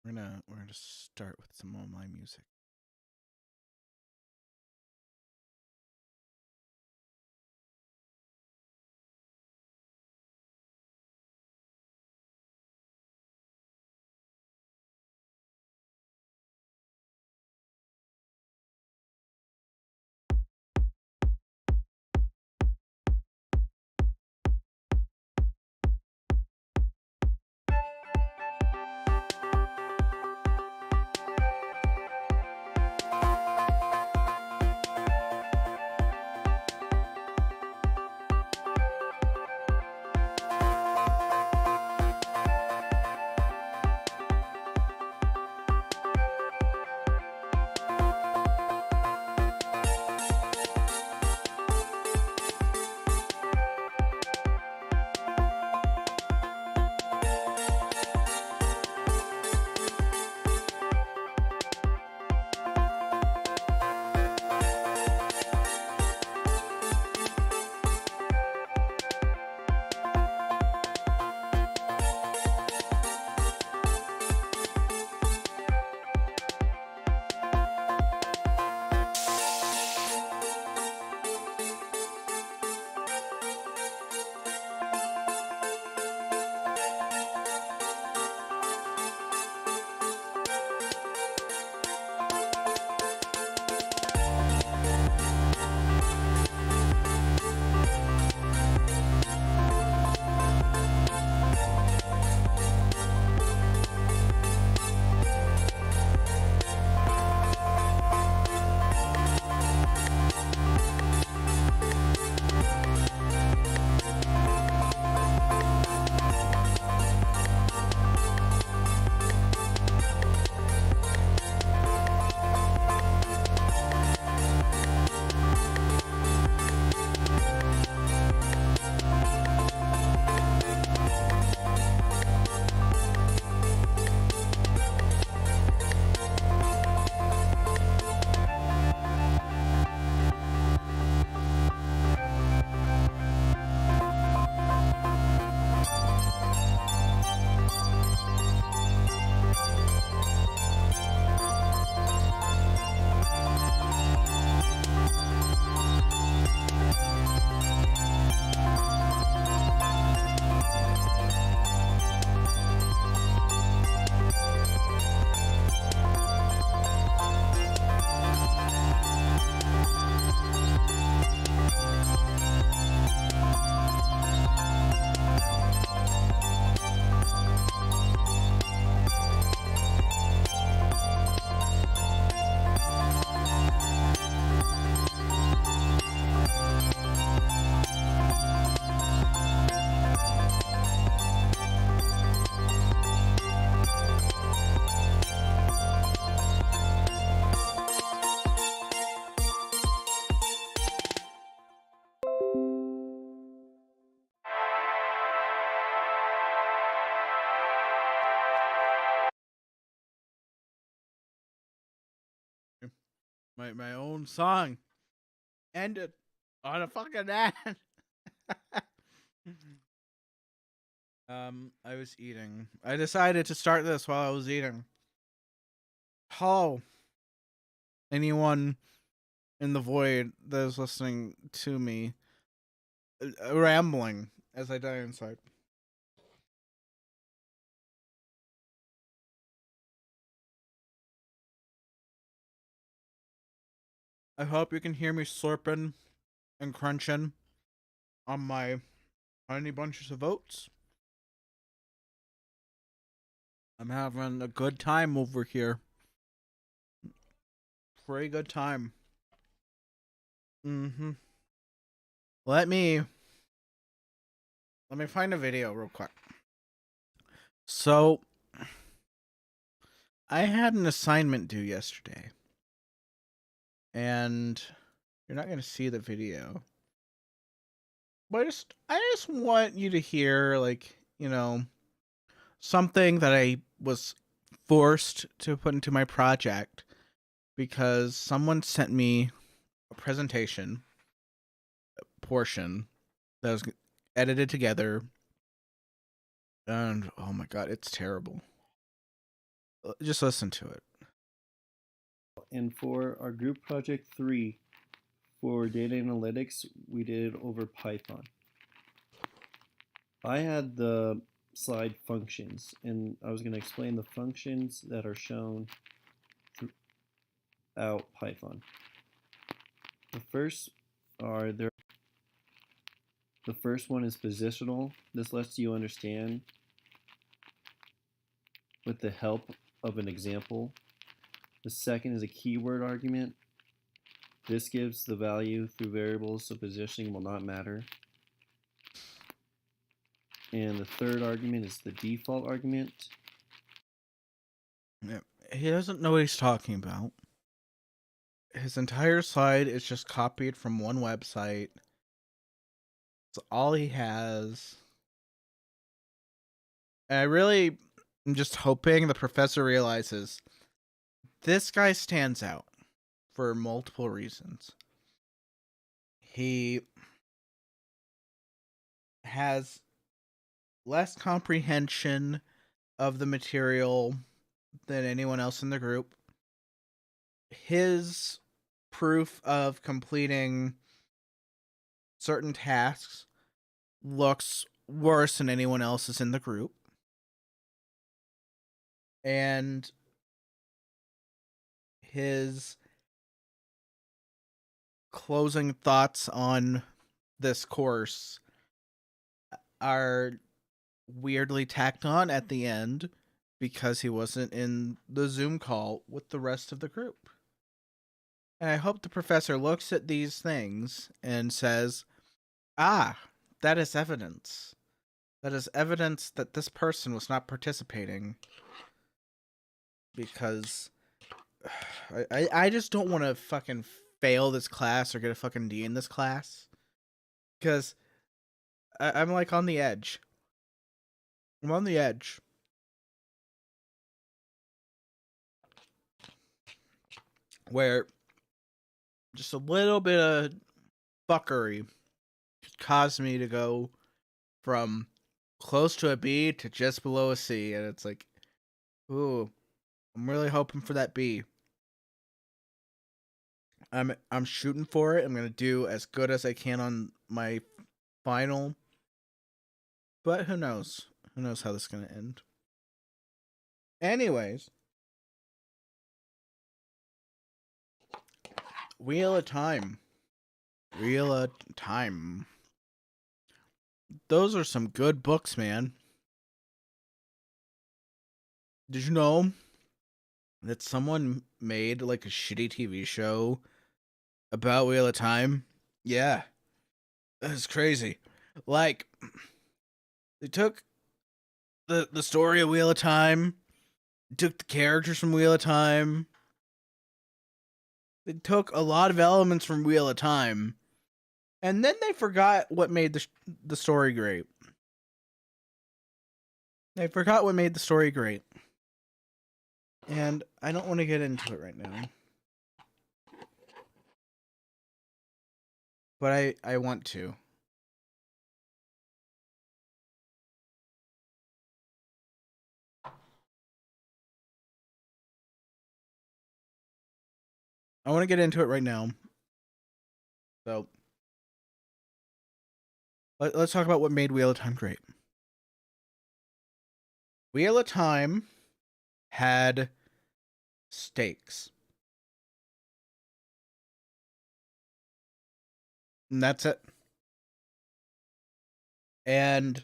We're gonna start with some of my music. My own song ended on a fucking ad. I was eating. I decided to start this while I was eating. Hello, anyone in the void that is listening to me rambling as I die inside. I hope you can hear me slurping and crunching on my honey bunches of oats. I'm having a good time over here. Pretty good time. Mm-hmm. Let me find a video real quick. So I had an assignment due yesterday. And you're not gonna see the video. But I just want you to hear, like, something that I was forced to put into my project because someone sent me a presentation portion that was edited together, and oh my god, it's terrible. Just listen to it. And for our group project 3 for data analytics, we did it over Python. I had the slide functions, and I was going to explain the functions that are shown throughout Python. The first one is positional. This lets you understand with the help of an example. The second is a keyword argument. This gives the value through variables, so positioning will not matter. And the third argument is the default argument. Yeah, he doesn't know what he's talking about. His entire slide is just copied from one website. It's all he has. And I really am just hoping the professor realizes this guy stands out for multiple reasons. He has less comprehension of the material than anyone else in the group. His proof of completing certain tasks looks worse than anyone else's in the group. And his closing thoughts on this course are weirdly tacked on at the end because he wasn't in the Zoom call with the rest of the group. And I hope the professor looks at these things and says, ah, that is evidence. That is evidence that this person was not participating. Because I just don't want to fucking fail this class or get a fucking D in this class. Because I'm like on the edge. I'm on the edge. Where just a little bit of fuckery caused me to go from close to a B to just below a C. And it's like, ooh, I'm really hoping for that B. I'm shooting for it. I'm gonna do as good as I can on my final. But who knows? Who knows how this is gonna end? Anyways, Wheel of Time. Wheel of Time. Those are some good books, man. Did you know that someone made like a shitty TV show about Wheel of Time? Yeah. That's crazy. Like, they took the story of Wheel of Time, took the characters from Wheel of Time, they took a lot of elements from Wheel of Time, and then they forgot what made the story great. They forgot what made the story great. And I don't want to get into it right now. But I want to. I want to get into it right now. So, let's talk about what made Wheel of Time great. Wheel of Time had stakes. And that's it. And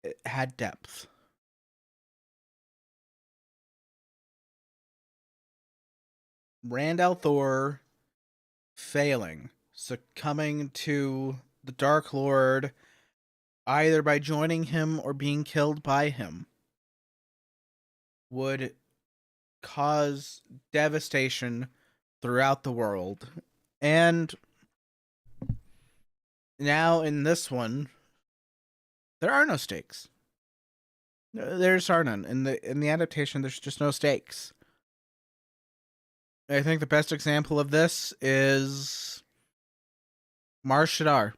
it had depth. Rand al'Thor failing, succumbing to the Dark Lord, either by joining him or being killed by him, would cause devastation throughout the world. And now in this one, there are no stakes. There's are none. In the adaptation, there's just no stakes. I think the best example of this is Mar Shadar.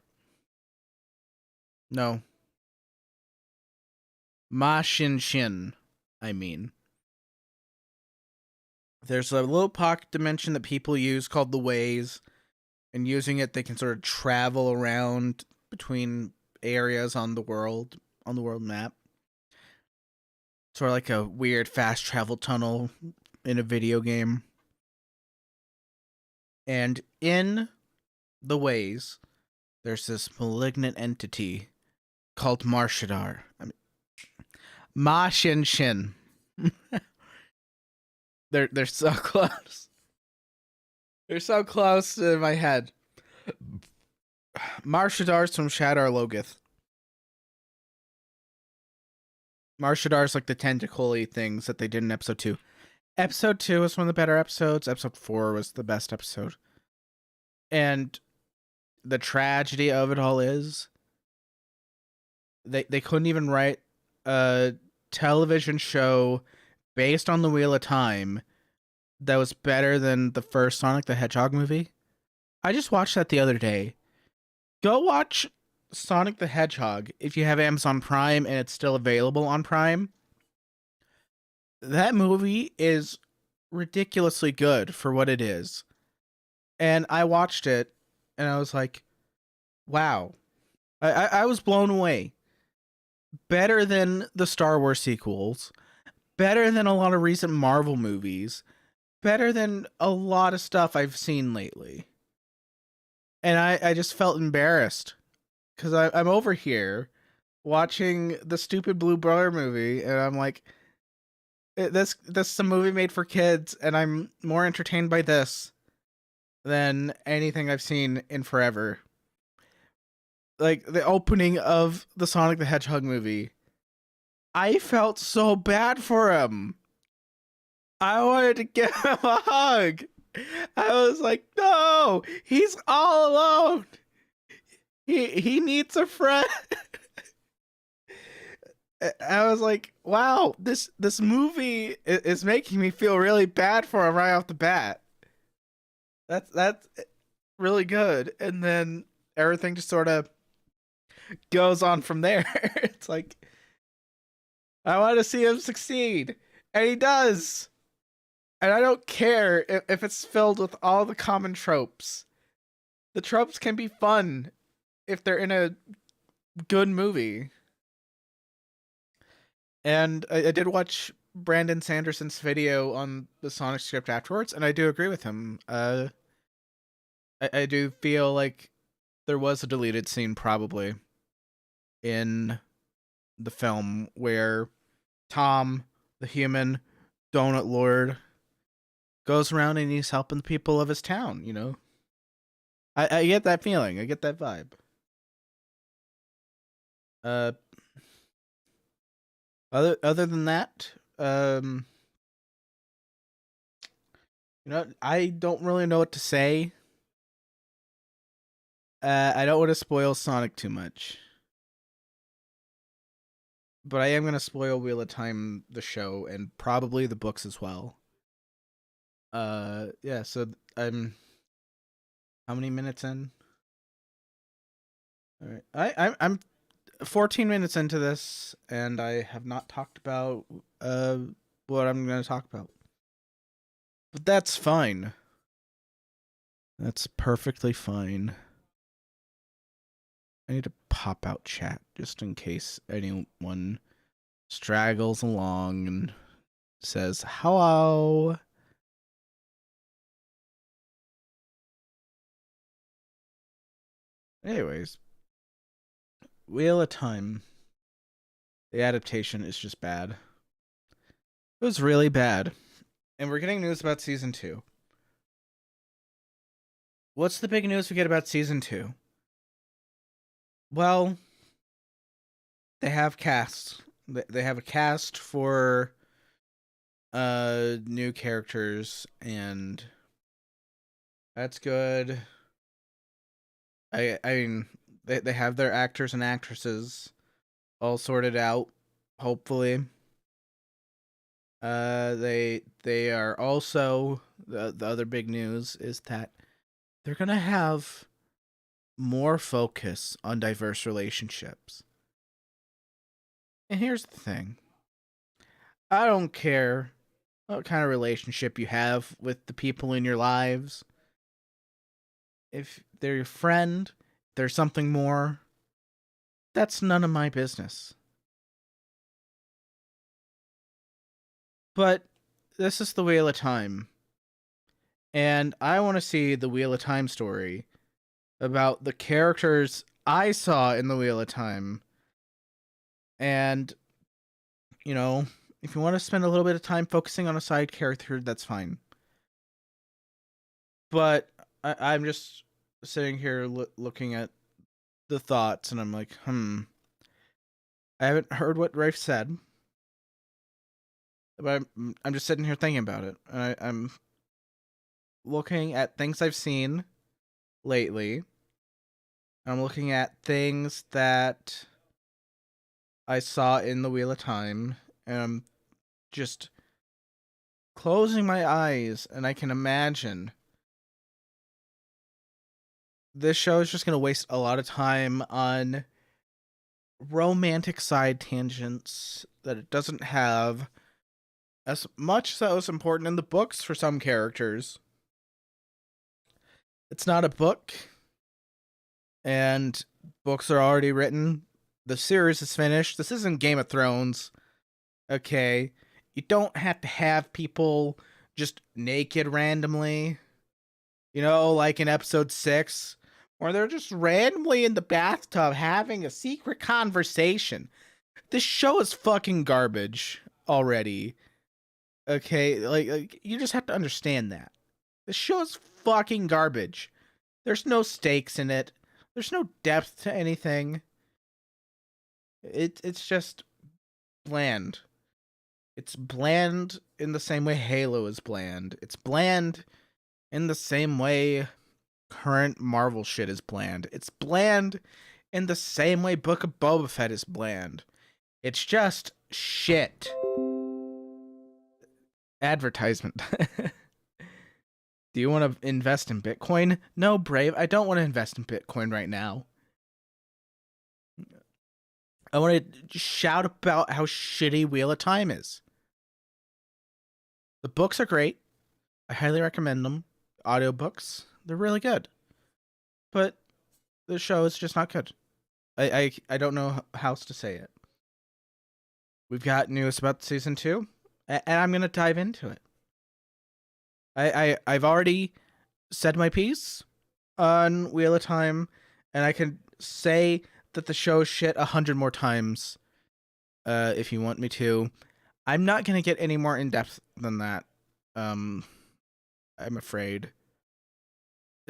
No. Ma Shin Shin, I mean. There's a little pocket dimension that people use called the Ways, and using it, they can sort of travel around between areas on the world map. Sort of like a weird fast travel tunnel in a video game. And in the Ways, there's this malignant entity called Marshadar. I mean, Ma Shin Shin. They're so close. They're so close to my head. Marshadar's from Shadar Logoth. Marshadar's like the tentacle-y things that they did in episode 2. Episode 2 was one of the better episodes. Episode 4 was the best episode. And the tragedy of it all is they couldn't even write a television show based on the Wheel of Time that was better than the first Sonic the Hedgehog movie. I just watched that the other day. Go watch Sonic the Hedgehog if you have Amazon Prime and it's still available on Prime. That movie is ridiculously good for what it is. And I watched it and I was like, wow. I was blown away. Better than the Star Wars sequels. Better than a lot of recent Marvel movies. Better than a lot of stuff I've seen lately. And I just felt embarrassed. Because I'm over here watching the stupid Blue Brother movie. And I'm like, this is a movie made for kids. And I'm more entertained by this than anything I've seen in forever. Like, the opening of the Sonic the Hedgehog movie. I felt so bad for him. I wanted to give him a hug. I was like, no, he's all alone. He needs a friend. I was like, wow, this movie is making me feel really bad for him right off the bat. That's really good. And then everything just sort of goes on from there. It's like, I want to see him succeed. And he does. And I don't care if it's filled with all the common tropes. The tropes can be fun if they're in a good movie. And I did watch Brandon Sanderson's video on the Sonic script afterwards, and I do agree with him. I do feel like there was a deleted scene probably in the film where Tom, the human donut lord, goes around and he's helping the people of his town, you know? I get that feeling. I get that vibe. Other than that, I don't really know what to say. I don't want to spoil Sonic too much. But I am going to spoil Wheel of Time, the show, and probably the books as well. Yeah, so I'm... How many minutes in? All right. I'm 14 minutes into this, and I have not talked about what I'm going to talk about. But that's fine. That's perfectly fine. I need to pop out chat just in case anyone straggles along and says hello. Anyways, Wheel of Time. The adaptation is just bad. It was really bad. And we're getting news about season 2. What's the big news we get about season 2? Well, they have casts. They have a cast for new characters, and that's good. I mean, they have their actors and actresses all sorted out, hopefully. They are also, the other big news is that they're gonna have more focus on diverse relationships. And here's the thing. I don't care what kind of relationship you have with the people in your lives. If they're your friend, if there's something more, that's none of my business. But this is the Wheel of Time. And I want to see the Wheel of Time story about the characters I saw in the Wheel of Time. And, you know, if you want to spend a little bit of time focusing on a side character, that's fine. But I'm just sitting here looking at the thoughts, and I'm like, I haven't heard what Rafe said, but I'm just sitting here thinking about it. And I'm looking at things I've seen lately. I'm looking at things that I saw in the Wheel of Time, and I'm just closing my eyes, and I can imagine this show is just going to waste a lot of time on romantic side tangents that it doesn't have as much as that was important in the books for some characters. It's not a book, and books are already written. The series is finished. This isn't Game of Thrones. Okay? You don't have to have people just naked randomly. You know, like in episode 6, where they're just randomly in the bathtub having a secret conversation. This show is fucking garbage already. Okay? Like you just have to understand that. This show is fucking garbage. There's no stakes in it. There's no depth to anything. It's just bland. It's bland in the same way Halo is bland. It's bland in the same way current Marvel shit is bland. It's bland in the same way Book of Boba Fett is bland. It's just shit. Advertisement. Do you want to invest in Bitcoin? No, Brave. I don't want to invest in Bitcoin right now. I want to shout about how shitty Wheel of Time is. The books are great. I highly recommend them. Audiobooks, they're really good. But the show is just not good. I don't know how else to say it. We've got news about season 2, and I'm going to dive into it. I've already said my piece on Wheel of Time, and I can say that the show shit 100 more times if you want me to. I'm not going to get any more in-depth than that. I'm afraid.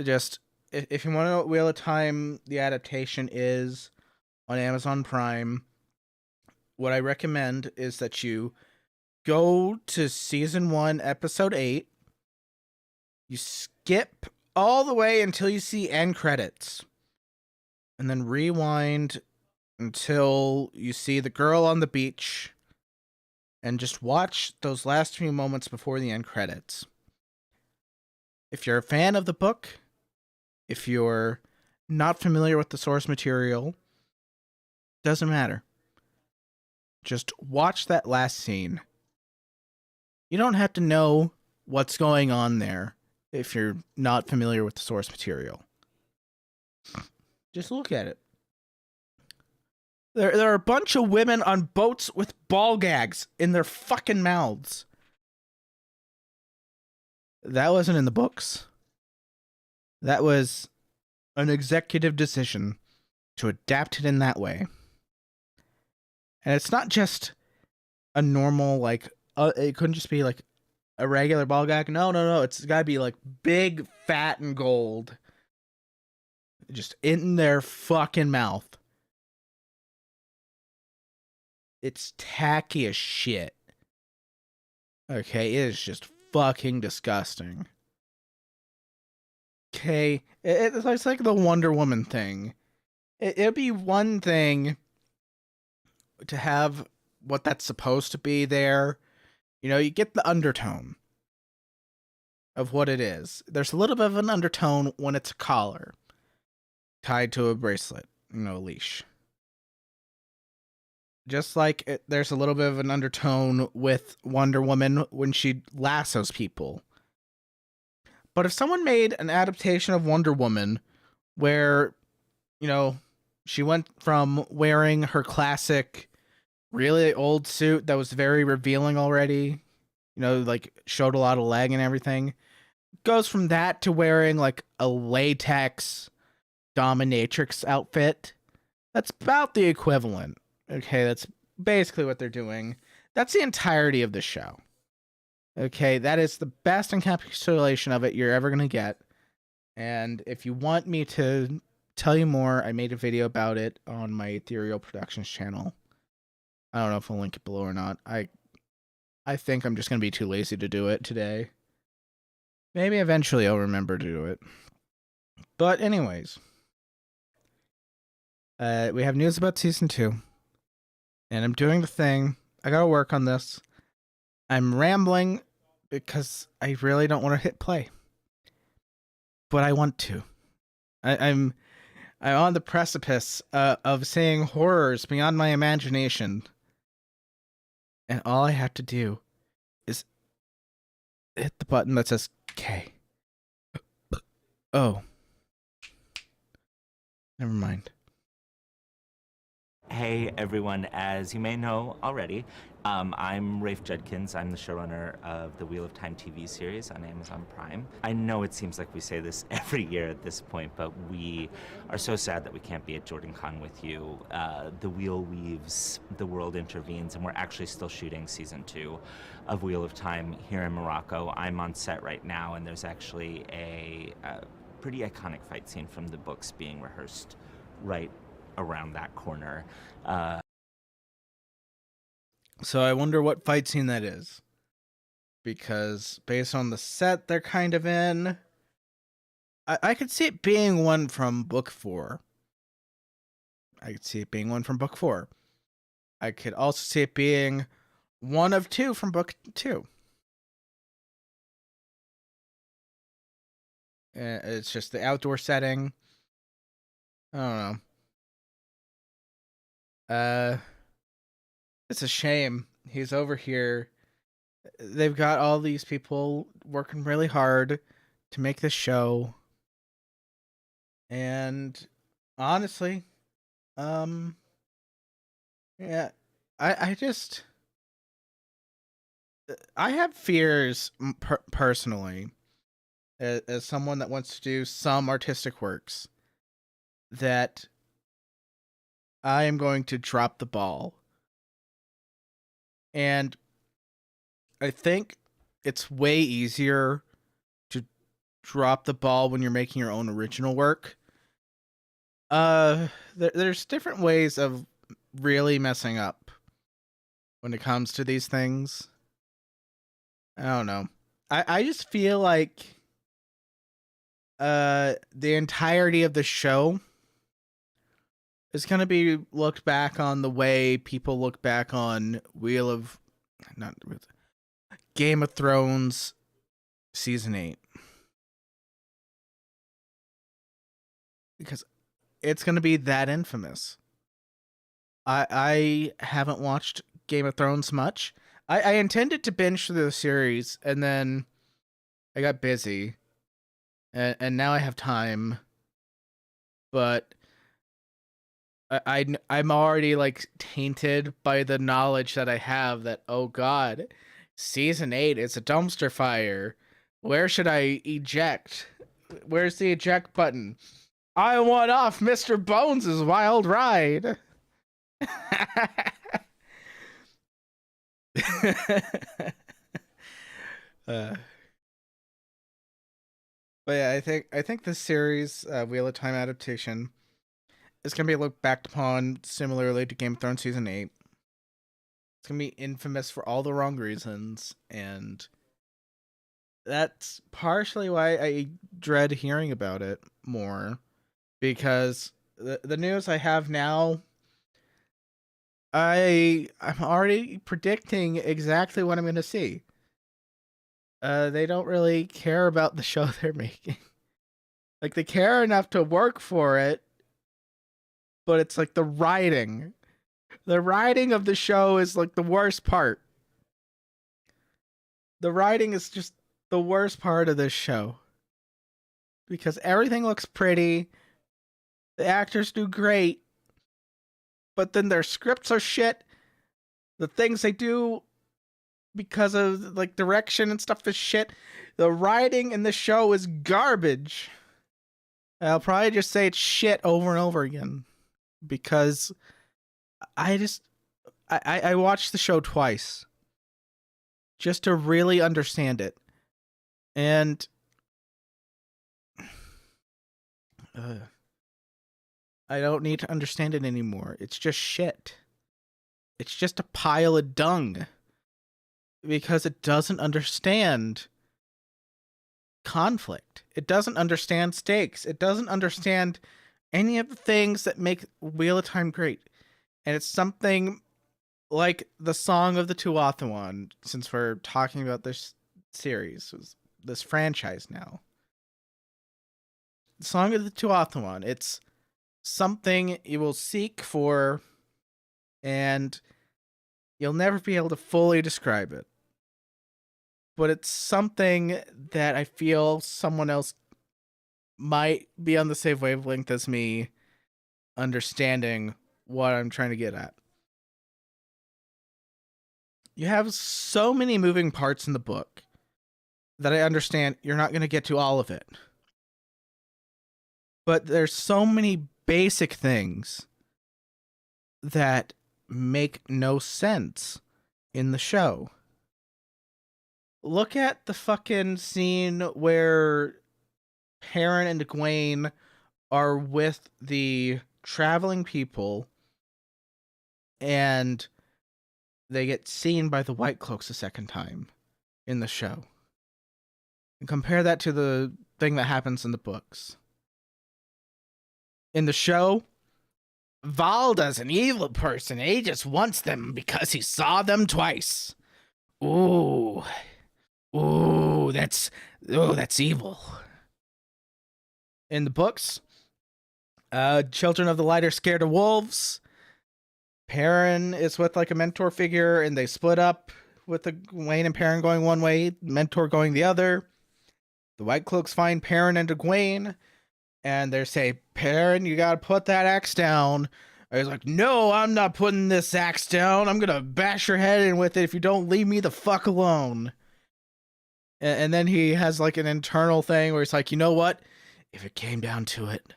Just, if you want to know what Wheel of Time, the adaptation is on Amazon Prime, what I recommend is that you go to season 1, episode 8. You skip all the way until you see end credits. And then rewind until you see the girl on the beach. And just watch those last few moments before the end credits. If you're a fan of the book, if you're not familiar with the source material, doesn't matter. Just watch that last scene. You don't have to know what's going on there if you're not familiar with the source material. Just look at it. There are a bunch of women on boats with ball gags in their fucking mouths. That wasn't in the books. That was an executive decision to adapt it in that way. And it's not just a normal, like, it couldn't just be like a regular ball gag. No. It's gotta be like big, fat, and gold. Just in their fucking mouth. It's tacky as shit. Okay, it is just fucking disgusting. Okay, it's like the Wonder Woman thing. It'd be one thing to have what that's supposed to be there. You know, you get the undertone of what it is. There's a little bit of an undertone when it's a collar tied to a bracelet, a leash. just like there's a little bit of an undertone with Wonder Woman when she lassos people. But if someone made an adaptation of Wonder Woman where, you know, she went from wearing her classic, really old suit that was very revealing already, you know, like showed a lot of leg and everything, goes from that to wearing like a latex dominatrix outfit. That's about the equivalent. Okay, that's basically what they're doing. That's the entirety of the show. Okay, that is the best encapsulation of it you're ever going to get. And if you want me to tell you more, I made a video about it on my Ethereal Productions channel. I don't know if I'll link it below or not. I think I'm just going to be too lazy to do it today. Maybe eventually I'll remember to do it. But anyways, we have news about season 2. And I'm doing the thing. I gotta work on this. I'm rambling because I really don't want to hit play. But I want to. I'm on the precipice of seeing horrors beyond my imagination. And all I have to do is hit the button that says K. Oh. Never mind. Hey everyone, as you may know already, I'm Rafe Judkins. I'm the showrunner of the Wheel of Time TV series on Amazon Prime. I know it seems like we say this every year at this point, but we are so sad that we can't be at JordanCon with you. The wheel weaves, the world intervenes, and we're actually still shooting season 2 of Wheel of Time here in Morocco. I'm on set right now, and there's actually a pretty iconic fight scene from the books being rehearsed right around that corner. So I wonder what fight scene that is. Because based on the set they're kind of in, I could see it being one from book 4. I could see it being one from book 4. I could also see it being one of 2 from book 2. It's just the outdoor setting. I don't know. It's a shame. He's over here. They've got all these people working really hard to make this show. And honestly, yeah, I just I have fears personally as someone that wants to do some artistic works that I am going to drop the ball. And I think it's way easier to drop the ball when you're making your own original work. There's different ways of really messing up when it comes to these things. I don't know. I just feel like the entirety of the show is going to be looked back on the way people look back on Game of Thrones season 8. Because it's going to be that infamous. I haven't watched Game of Thrones much. I intended to binge through the series, and then I got busy. And now I have time. But I'm already like tainted by the knowledge that I have that, oh god, season 8 is a dumpster fire. Where should I eject? Where's the eject button? I want off Mr. Bones' wild ride. But yeah, I think this series, Wheel of Time adaptation, is gonna be looked back upon similarly to Game of Thrones season 8. It's gonna be infamous for all the wrong reasons, and that's partially why I dread hearing about it more, because the news I have now, I'm already predicting exactly what I'm gonna see. They don't really care about the show they're making. Like, they care enough to work for it, but it's like the writing The writing of the show is like the worst part. The writing is just the worst part of this show. Because everything looks pretty, the actors do great, but then their scripts are shit. The things they do because of like direction and stuff is shit. The writing in the show is garbage. I'll probably just say it's shit over and over again because I watched the show twice just to really understand it. And I don't need to understand it anymore. It's just shit. It's just a pile of dung because it doesn't understand conflict. It doesn't understand stakes. It doesn't understand any of the things that make Wheel of Time great. And it's something like the Song of the Tuathalan, since we're talking about this series, this franchise now. The Song of the Tuathalan, it's something you will seek for and you'll never be able to fully describe it. But it's something that I feel someone else might be on the same wavelength as me, understanding what I'm trying to get at. You have so many moving parts in the book that I understand you're not going to get to all of it. But there's so many basic things that make no sense in the show. Look at the fucking scene where Perrin and Egwene are with the traveling people and they get seen by the White Cloaks a second time in the show. And compare that to the thing that happens in the books. In the show, Valda's an evil person. He just wants them because he saw them twice. Ooh, that's evil. In the books, Children of the Light are scared of wolves. Perrin is with like a mentor figure, and they split up with Egwene and Perrin going one way, Mentor going the other. The White Cloaks find Perrin and Egwene, and they say, Perrin, you gotta put that axe down. And he's like, no, I'm not putting this axe down. I'm gonna bash your head in with it if you don't leave me the fuck alone. And then he has like an internal thing where he's like, you know what? If it came down to it,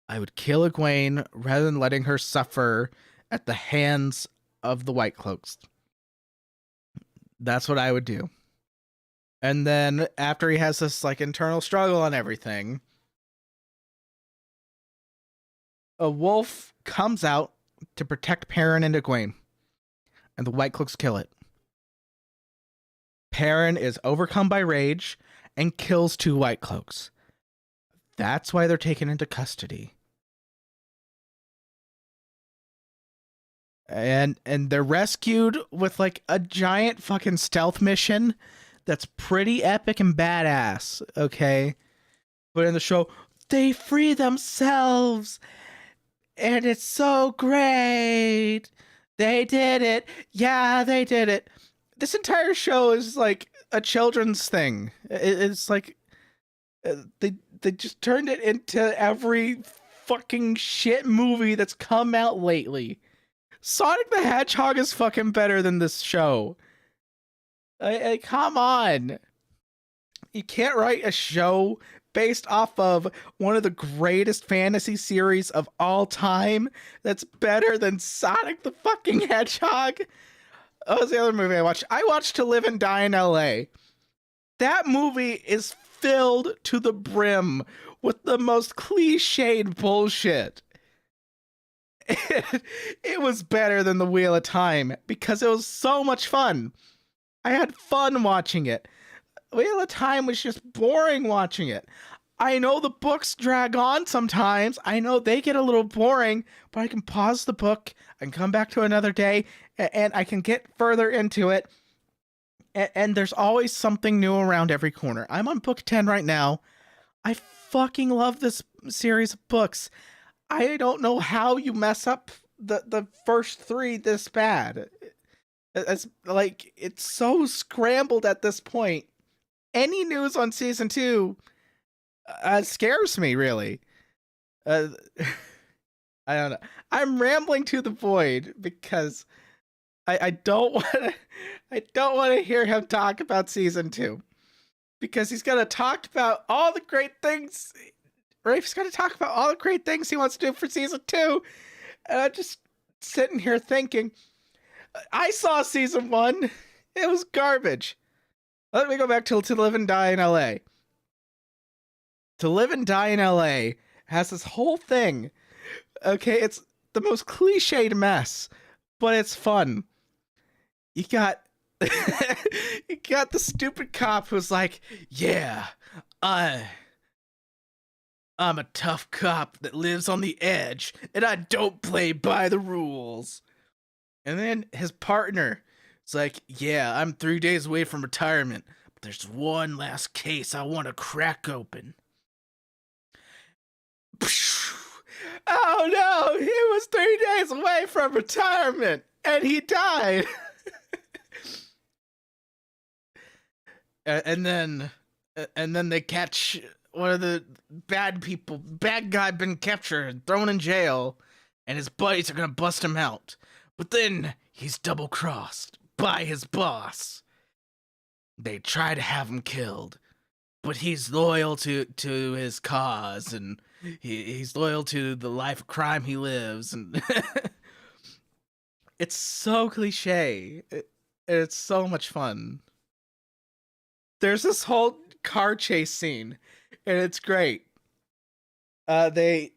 I would kill Egwene rather than letting her suffer at the hands of the White Cloaks. That's what I would do. And then after he has this like internal struggle and everything, a wolf comes out to protect Perrin and Egwene, and the White Cloaks kill it. Perrin is overcome by rage and kills 2 White Cloaks. That's why they're taken into custody. And they're rescued with like a giant fucking stealth mission that's pretty epic and badass, okay? But in the show, they free themselves, and it's so great. They did it. Yeah, they did it. This entire show is like a children's thing. It's like they just turned it into every fucking shit movie that's come out lately. Sonic the Hedgehog is fucking better than this show. Come on. You can't write a show based off of one of the greatest fantasy series of all time that's better than Sonic the fucking Hedgehog. What was the other movie I watched? I watched To Live and Die in LA. That movie is filled to the brim with the most cliched bullshit. It was better than The Wheel of Time because it was so much fun. I had fun watching it. Wheel of Time was just boring watching it. I know the books drag on sometimes. I know they get a little boring, but I can pause the book and come back to another day and I can get further into it. And there's always something new around every corner. I'm on book 10 right now. I fucking love this series of books. I don't know how you mess up the first three this bad. It's like it's so scrambled at this point. Any news on season 2 scares me, really. Uh, I don't know. I'm rambling to the void because I don't want to hear him talk about season 2 because he's gonna talk about all the great things. Rafe's gonna talk about all the great things he wants to do for season 2, and I'm just sitting here thinking, I saw season 1. It was garbage. Let me go back to Live and Die in LA. To Live and Die in LA has this whole thing. Okay, it's the most cliched mess, but it's fun. You got you got the stupid cop who's like, yeah, I'm a tough cop that lives on the edge, and I don't play by the rules. And then his partner is like, yeah, I'm 3 days away from retirement, but there's one last case I want to crack open. Oh no, he was 3 days away from retirement, and he died. and then they catch one of the bad guy been captured, thrown in jail, and his buddies are gonna bust him out. But then he's double-crossed by his boss. They try to have him killed, but he's loyal to his cause, and he's loyal to the life of crime he lives, and it's so cliche. It's so much fun. There's this whole car chase scene, and it's great. They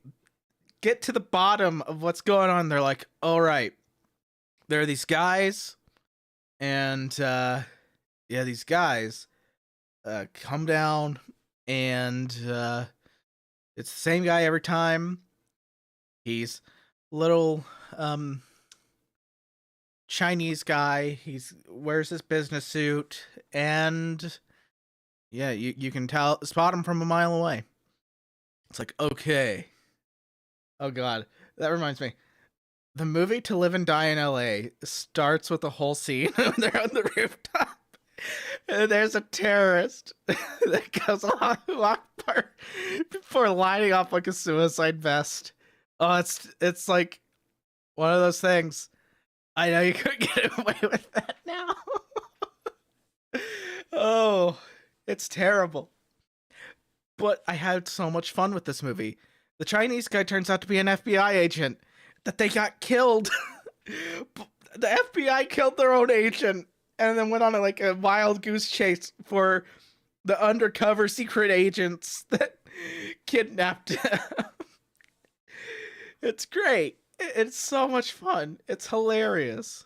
get to the bottom of what's going on. They're like, all right, there are these guys, and these guys come down, and it's the same guy every time. He's little Chinese guy. He's wears his business suit, and yeah, you can spot him from a mile away. It's like, okay. Oh god, that reminds me. The movie To Live and Die in LA starts with a whole scene when they're on the rooftop. And there's a terrorist that goes along Akbar before lining up like a suicide vest. Oh, it's like one of those things. I know you couldn't get away with that now. Oh, it's terrible. But I had so much fun with this movie. The Chinese guy turns out to be an FBI agent that they got killed. The FBI killed their own agent and then went on a wild goose chase for the undercover secret agents that kidnapped him. It's great. It's so much fun. It's hilarious.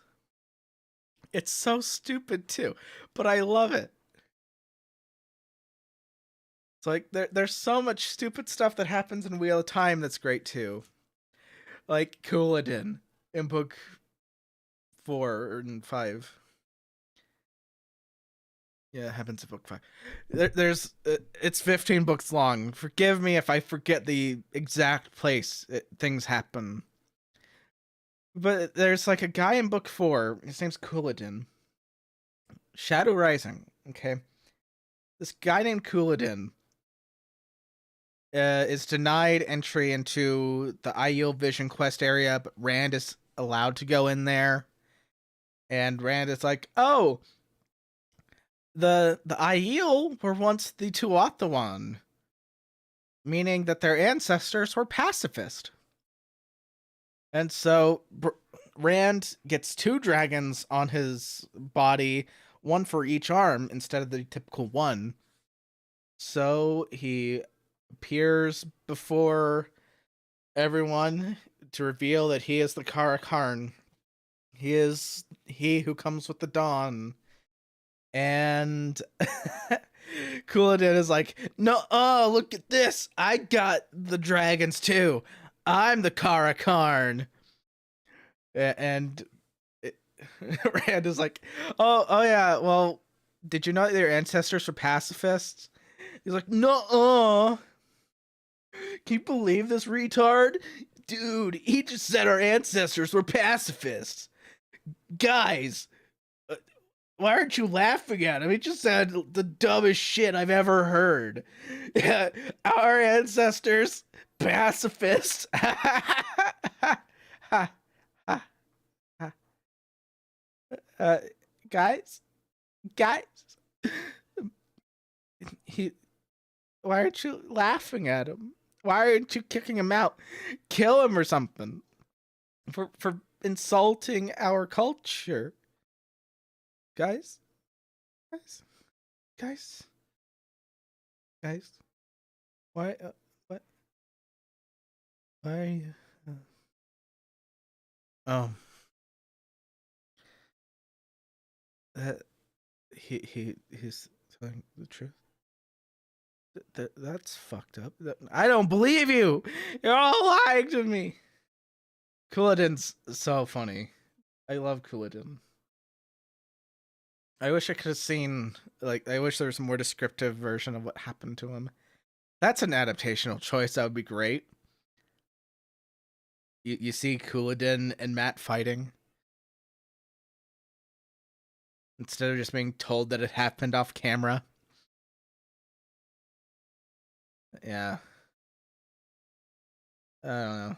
It's so stupid too, but I love it. It's like there's so much stupid stuff that happens in Wheel of Time that's great too. Like Couladin in book 4 and 5. Yeah, it happens in book 5. There's it's 15 books long. Forgive me if I forget the exact place things happen. But there's like a guy in book 4. His name's Couladin. Shadow Rising. Okay, this guy named Couladin is denied entry into the Aiel Vision Quest area, but Rand is allowed to go in there. And Rand is like, oh, the Aiel were once the Tuathawan, meaning that their ancestors were pacifist. And so Rand gets 2 dragons on his body, one for each arm instead of the typical one. So he appears before everyone to reveal that he is the Kara Karn. He is he who comes with the dawn. And Couladin is like, no, look at this. I got the dragons too. I'm the Kara Karn. And Rand is like, oh yeah, well, did you know that your ancestors were pacifists? He's like, no. Can you believe this retard Dude, he just said our ancestors were pacifists. Guys, why aren't you laughing at him? He just said the dumbest shit I've ever heard. Our ancestors, pacifists. Guys, why aren't you laughing at him? Why aren't you kicking him out? Kill him or something for insulting our culture. Guys. Why? What? Why? That he's telling the truth. That's fucked up. I don't believe you. You're all lying to me. Couladin's so funny. I love Couladin. I wish I could have seen, I wish there was a more descriptive version of what happened to him. That's an adaptational choice. That would be great. You see Couladin and Matt fighting, instead of just being told that it happened off camera. Yeah. I don't know.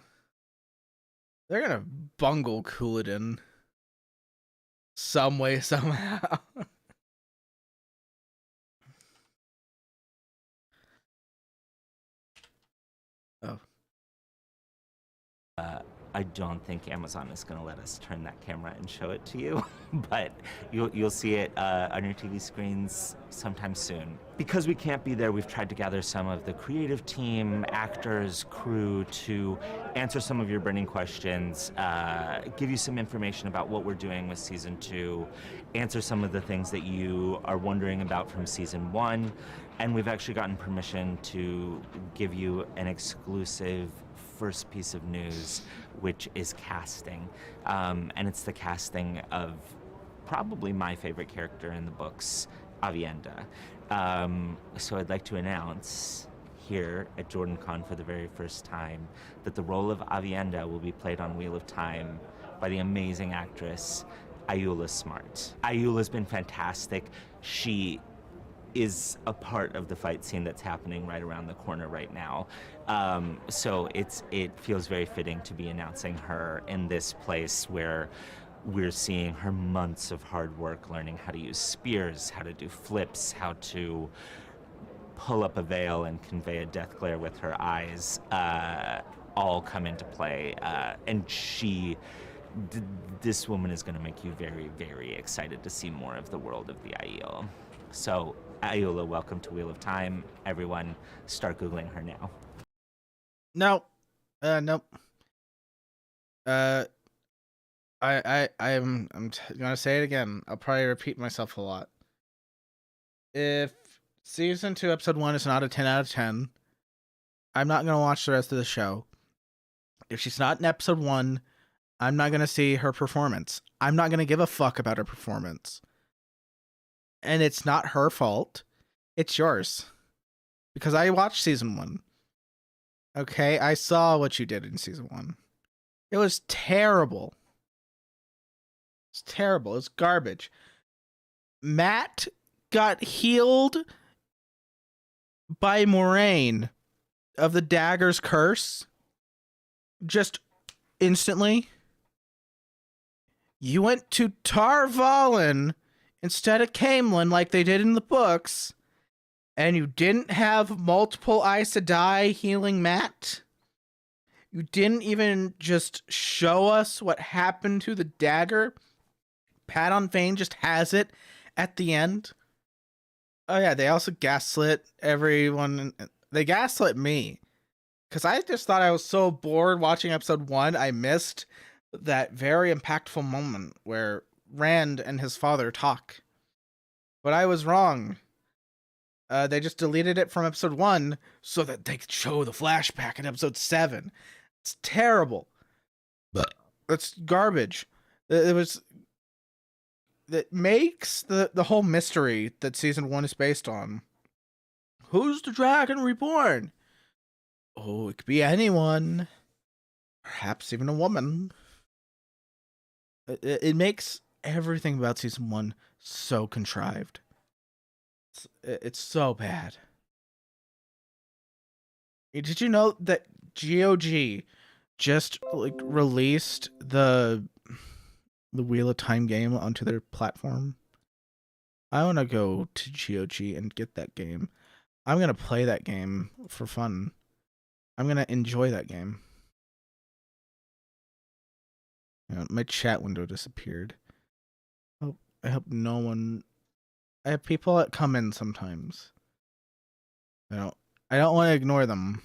They're gonna bungle Couladin some way, somehow. Oh. I don't think Amazon is going to let us turn that camera and show it to you, but you'll see it on your TV screens sometime soon. Because we can't be there, we've tried to gather some of the creative team, actors, crew to answer some of your burning questions, give you some information about what we're doing with season 2, answer some of the things that you are wondering about from season 1, and we've actually gotten permission to give you an exclusive first piece of news, which is casting. And it's the casting of probably my favorite character in the books, Aviendha. So I'd like to announce here at JordanCon for the very first time that the role of Aviendha will be played on Wheel of Time by the amazing actress Ayoola Smart. Ayoola's been fantastic. She is a part of the fight scene that's happening right around the corner right now. So it feels very fitting to be announcing her in this place where we're seeing her months of hard work learning how to use spears, how to do flips, how to pull up a veil and convey a death glare with her eyes, all come into play. And this woman is going to make you very, very excited to see more of the world of the Aiel. So, Ayoola, welcome to Wheel of Time. Everyone, start Googling her now. No. Nope. I'm gonna say it again. I'll probably repeat myself a lot. If season 2, episode 1 is not a 10 out of 10, I'm not gonna watch the rest of the show. If she's not in episode 1, I'm not gonna see her performance. I'm not gonna give a fuck about her performance. And it's not her fault. It's yours. Because I watched season 1. Okay, I saw what you did in season 1. It was terrible. It's terrible. It's garbage. Matt got healed by Moraine of the Dagger's curse just instantly. You went to Tar Valon instead of Caemlyn like they did in the books, and you didn't have multiple Aes Sedai healing Matt. You didn't even just show us what happened to the dagger. Padon Vane just has it at the end. Oh yeah, they also gaslit everyone. They gaslit me. Because I just thought I was so bored watching episode 1, I missed that very impactful moment where Rand and his father talk. But I was wrong. They just deleted it from episode 1 so that they could show the flashback in episode 7. It's terrible. It's garbage. That makes the whole mystery that season 1 is based on. Who's the dragon reborn? Oh, it could be anyone. perhaps even a woman. It makes everything about season 1 so contrived. It's so bad. Did you know that GOG just released the Wheel of Time game onto their platform? I want to go to GOG and get that game. I'm going to play that game for fun. I'm going to enjoy that game. My chat window disappeared. Oh, I hope no one... I have people that come in sometimes. I don't want to ignore them.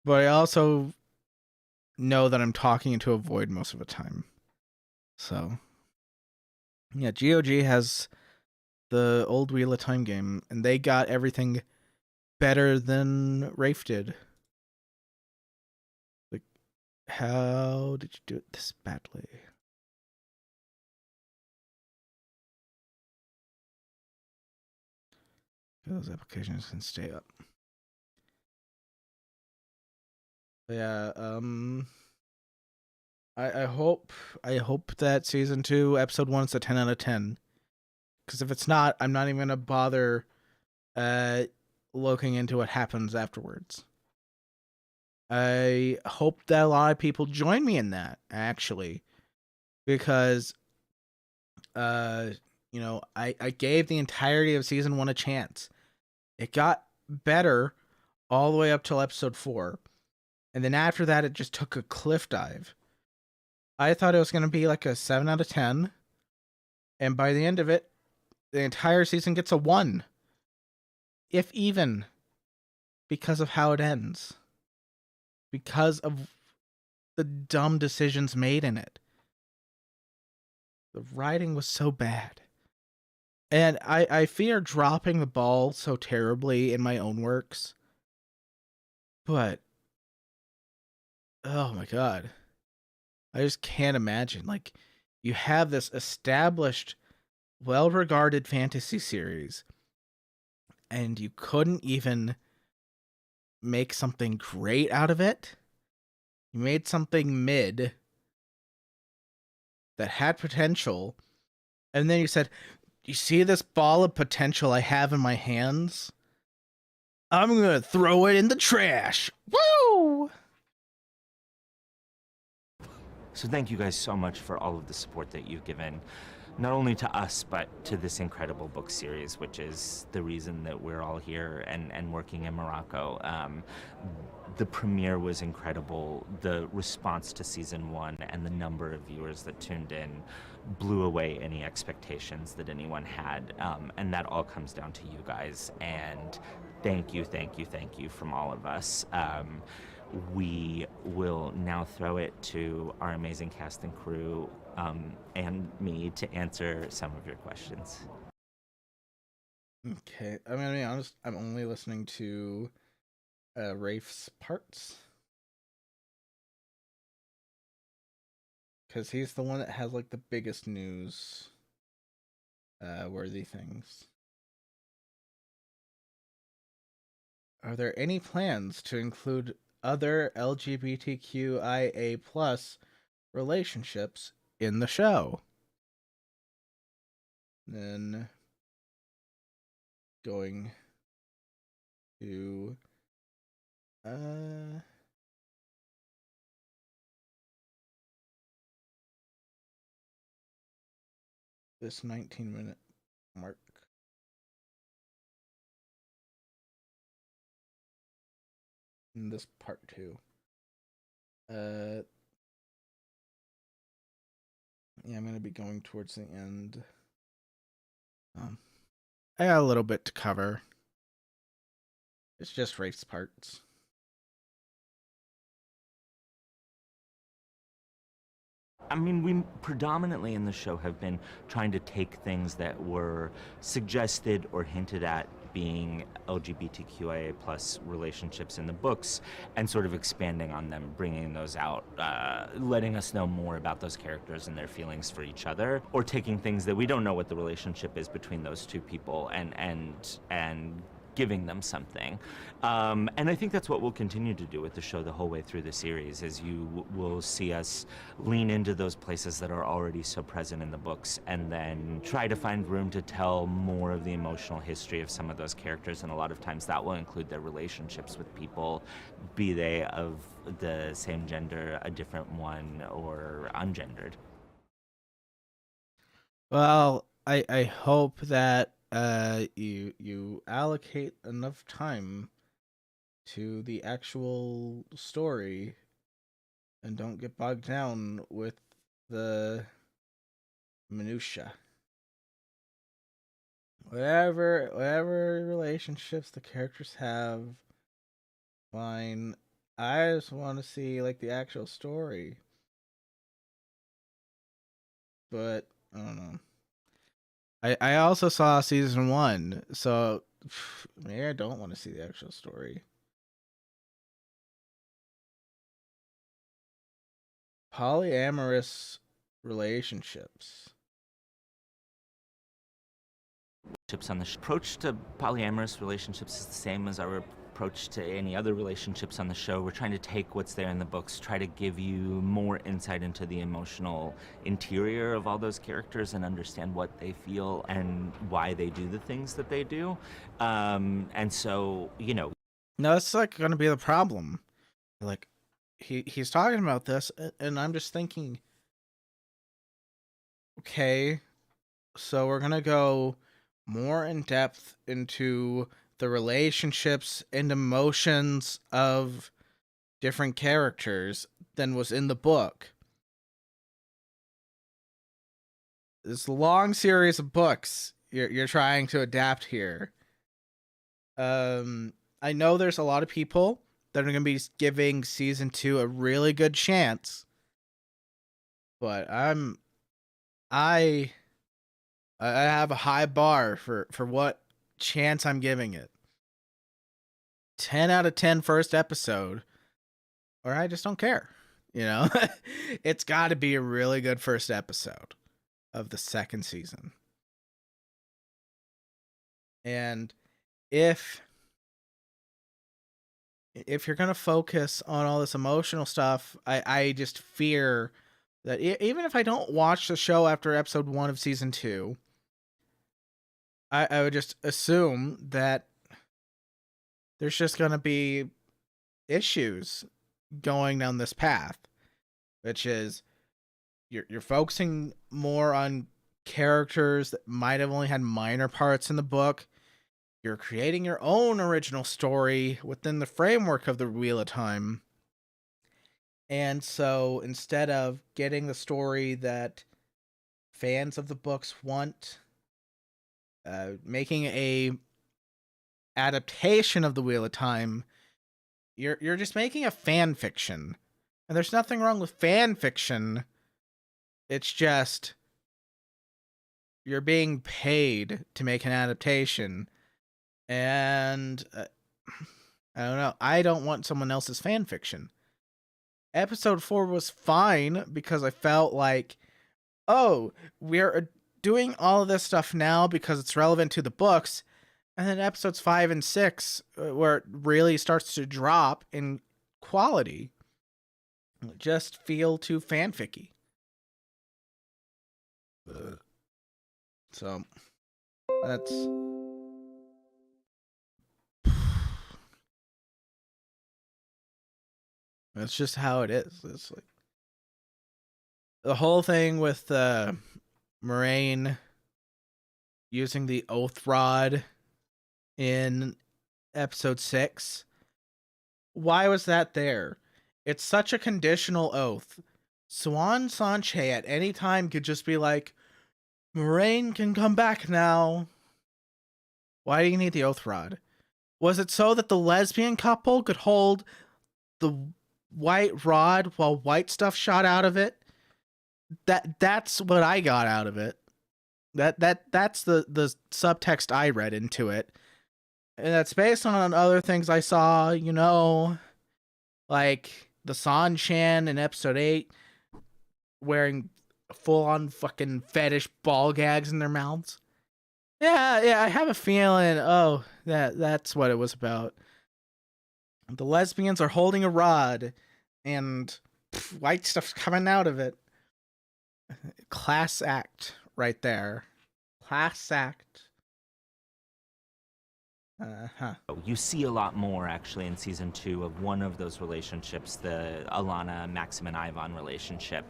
But I also know that I'm talking into a void most of the time. So, yeah, GOG has the old Wheel of Time game, and they got everything better than Rafe did. Like, how did you do it this badly? Those applications can stay up. But yeah, I hope that season 2, episode 1 is a 10 out of 10. Because if it's not, I'm not even gonna bother looking into what happens afterwards. I hope that a lot of people join me in that, actually. Because you know, I gave the entirety of season 1 a chance. It got better all the way up till episode 4. And then after that, it just took a cliff dive. I thought it was going to be like a 7 out of 10. And by the end of it, the entire season gets a 1. If even. Because of how it ends. Because of the dumb decisions made in it. The writing was so bad. And I fear dropping the ball so terribly in my own works. But, oh my god. I just can't imagine. Like, you have this established, well-regarded fantasy series, and you couldn't even make something great out of it? You made something mid that had potential, and then you said, you see this ball of potential I have in my hands? I'm gonna throw it in the trash! Woo! So thank you guys so much for all of the support that you've given, not only to us, but to this incredible book series, which is the reason that we're all here and working in Morocco. The premiere was incredible. The response to season 1 and the number of viewers that tuned in blew away any expectations that anyone had. And that all comes down to you guys. And thank you from all of us. We will now throw it to our amazing cast and crew and me to answer some of your questions. Okay, I'm gonna be honest, I'm only listening to Rafe's parts. Because he's the one that has like the biggest news worthy things. Are there any plans to include other LGBTQIA+ relationships in the show? Then going to this 19-minute mark. In this part 2. Yeah, I'm gonna be going towards the end. I got a little bit to cover. It's just Rafe's parts. I mean, we predominantly in the show have been trying to take things that were suggested or hinted at being LGBTQIA+ relationships in the books and sort of expanding on them, bringing those out, letting us know more about those characters and their feelings for each other, or taking things that we don't know what the relationship is between those two people and giving them something. And I think that's what we'll continue to do with the show the whole way through the series, is you will see us lean into those places that are already so present in the books and then try to find room to tell more of the emotional history of some of those characters. And a lot of times that will include their relationships with people, be they of the same gender, a different one, or ungendered. Well, I hope that you allocate enough time to the actual story and don't get bogged down with the minutia. Whatever relationships the characters have, fine. I just want to see like the actual story. But I don't know. I also saw season 1, so maybe I don't want to see the actual story. Polyamorous relationships. On the approach to polyamorous relationships is the same as our approach to any other relationships on the show. We're trying to take what's there in the books, try to give you more insight into the emotional interior of all those characters and understand what they feel and why they do the things that they do. And so, you know. No, that's like going to be the problem. Like, he's talking about this, and I'm just thinking, okay, so we're going to go more in depth into the relationships and emotions of different characters than was in the book. This long series of books you're trying to adapt here. I know there's a lot of people that are going to be giving season 2 a really good chance, but I have a high bar for what chance I'm giving it. 10 out of 10 first episode, or I just don't care. You know, it's got to be a really good first episode of the second season. And if you're going to focus on all this emotional stuff, I just fear that even if I don't watch the show after episode 1 of season 2, I would just assume that there's just going to be issues going down this path, which is you're focusing more on characters that might have only had minor parts in the book. You're creating your own original story within the framework of the Wheel of Time. And so instead of getting the story that fans of the books want, making a adaptation of the Wheel of Time, you're just making a fan fiction. And there's nothing wrong with fan fiction. It's just you're being paid to make an adaptation. And I don't know. I don't want someone else's fan fiction. Episode 4 was fine because I felt like, oh, we're doing all of this stuff now because it's relevant to the books. And then episodes 5 and 6, where it really starts to drop in quality, just feel too fanficky. So that's just how it is. It's like the whole thing with Moiraine using the oath rod in episode 6. Why was that there? It's such a conditional oath. Siuan Sanche at any time could just be like, Moiraine can come back now. Why do you need the oath rod? Was it so that the lesbian couple could hold the white rod while white stuff shot out of it? That's what I got out of it. That's the subtext I read into it. And that's based on other things I saw, you know, like the San-Shan in episode 8 wearing full-on fucking fetish ball gags in their mouths. Yeah, I have a feeling. Oh, that's what it was about. The lesbians are holding a rod, and white stuff's coming out of it. Class act right there. Class act. Huh. You see a lot more actually in season 2 of one of those relationships, the Alana, Maxim, and Ivan relationship.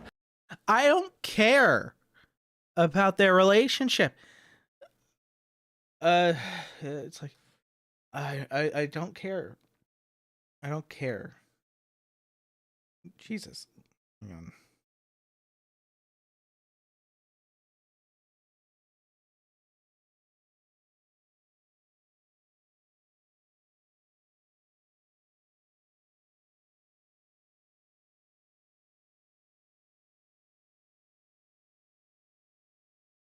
I don't care about their relationship. It's like I don't care. I don't care. Jesus. Hang on.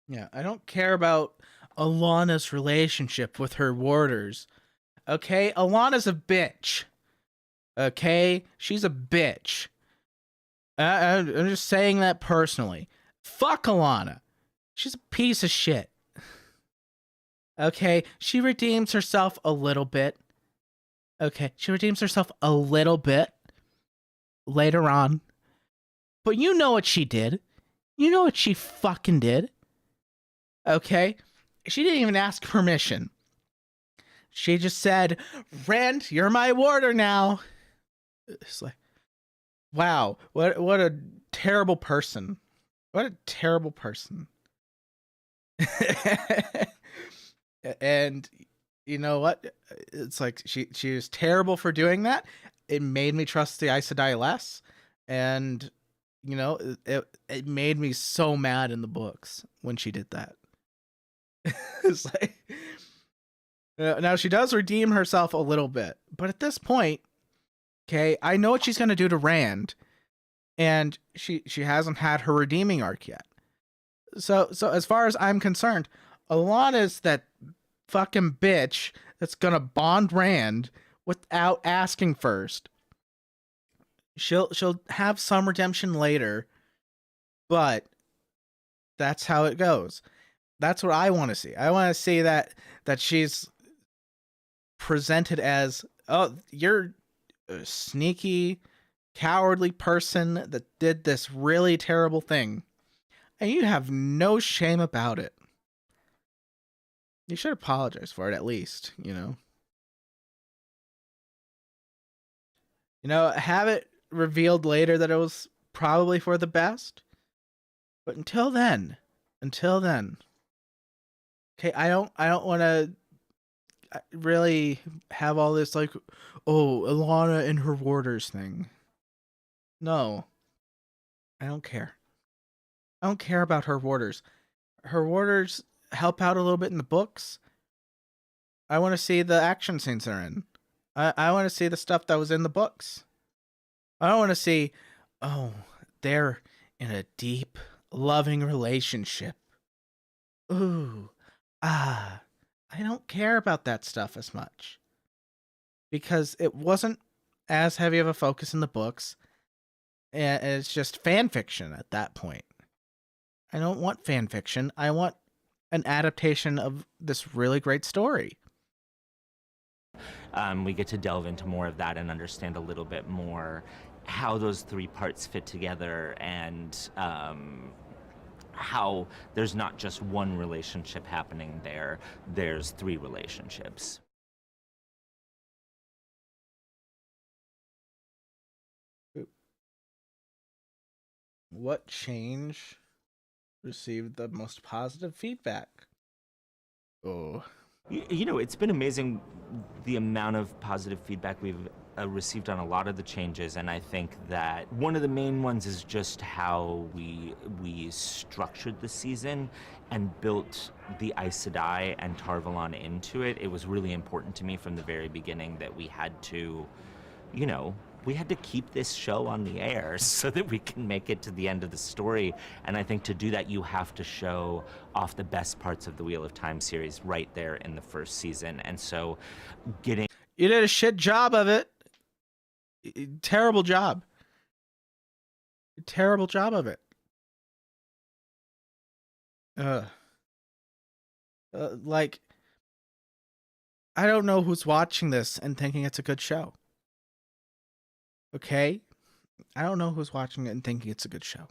Yeah, I don't care about Alana's relationship with her warders. Okay? Alana's a bitch. Okay? She's a bitch. I'm just saying that personally. Fuck Alana. She's a piece of shit. Okay? She redeems herself a little bit. Okay? She redeems herself a little bit later on. But you know what she did. You know what she fucking did. Okay? She didn't even ask permission. She just said, Rand, you're my warder now. It's like, wow, what a terrible person. What a terrible person. And you know what? It's like she was terrible for doing that. It made me trust the Aes Sedai less. And you know, it made me so mad in the books when she did that. It's like now she does redeem herself a little bit, but at this point, okay, I know what she's gonna do to Rand, and she hasn't had her redeeming arc yet. So as far as I'm concerned, Alana's that fucking bitch that's gonna bond Rand without asking first. She'll have some redemption later, but that's how it goes. That's what I want to see. I want to see that she's presented as, oh, you're a sneaky, cowardly person that did this really terrible thing, and you have no shame about it. You should apologize for it at least, you know. Have it revealed later that it was probably for the best. But until then, okay, I don't want to really have all this like, oh, Alana and her warders thing. No, I don't care. I don't care about her warders. Her warders help out a little bit in the books. I want to see the action scenes they're in. I want to see the stuff that was in the books. I don't want to see, oh, they're in a deep, loving relationship. Ooh, I don't care about that stuff as much. Because it wasn't as heavy of a focus in the books. And it's just fan fiction at that point. I don't want fan fiction. I want an adaptation of this really great story. We get to delve into more of that and understand a little bit more how those 3 parts fit together, and how there's not just one relationship happening there, there's 3 relationships. What change received the most positive feedback? Oh. You know, it's been amazing the amount of positive feedback we've received on a lot of the changes, and I think that one of the main ones is just how we structured the season and built the Aes Sedai and Tar-Valon into it. It was really important to me from the very beginning that we had to, we had to keep this show on the air so that we can make it to the end of the story. And I think to do that, you have to show off the best parts of the Wheel of Time series right there in the first season. And so you did a shit job of it. Terrible job. Terrible job of it. Like, I don't know who's watching this and thinking it's a good show. Okay? I don't know who's watching it and thinking it's a good show.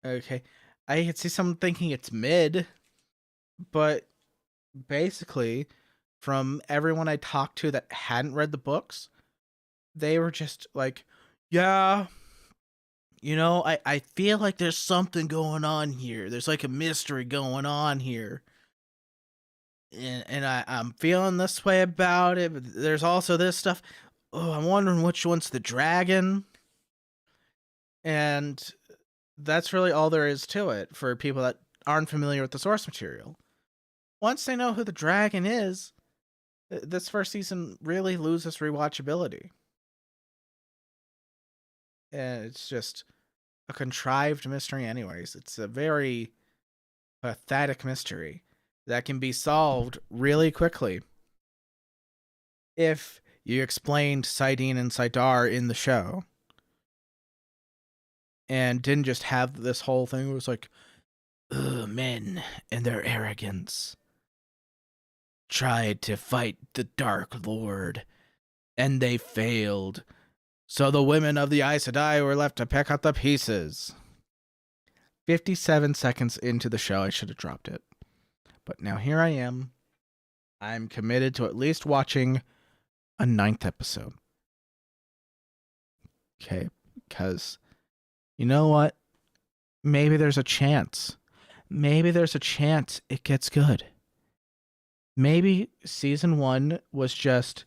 Okay. I could see someone thinking it's mid, but basically, from everyone I talked to that hadn't read the books, they were just like, yeah, I feel like there's something going on here. There's like a mystery going on here. And I'm feeling this way about it, but there's also this stuff. Oh, I'm wondering which one's the dragon. And that's really all there is to it for people that aren't familiar with the source material. Once they know who the dragon is, this first season really loses rewatchability. And it's just a contrived mystery anyways. It's a very pathetic mystery that can be solved really quickly if you explained Saidin and Saidar in the show and didn't just have this whole thing where it's like, ugh, men and their arrogance tried to fight the Dark Lord and they failed. So the women of the Aes Sedai were left to pick up the pieces. 57 seconds into the show, I should have dropped it. But now here I am. I'm committed to at least watching a 9th episode. Okay, because you know what? Maybe there's a chance. Maybe there's a chance it gets good. Maybe season 1 was just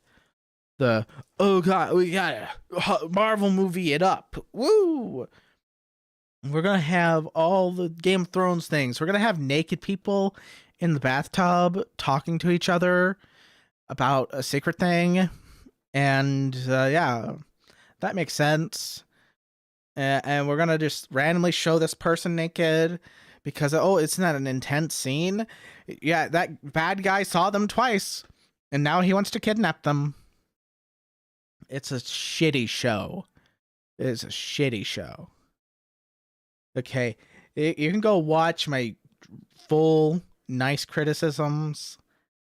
the, oh god, we gotta Marvel movie it up. Woo! We're gonna have all the Game of Thrones things. We're gonna have naked people in the bathtub talking to each other about a secret thing. And yeah, that makes sense. And we're gonna just randomly show this person naked because, oh, it's not an intense scene. Yeah, that bad guy saw them twice and now he wants to kidnap them. It's a shitty show. It's a shitty show. Okay, you can go watch my full nice criticisms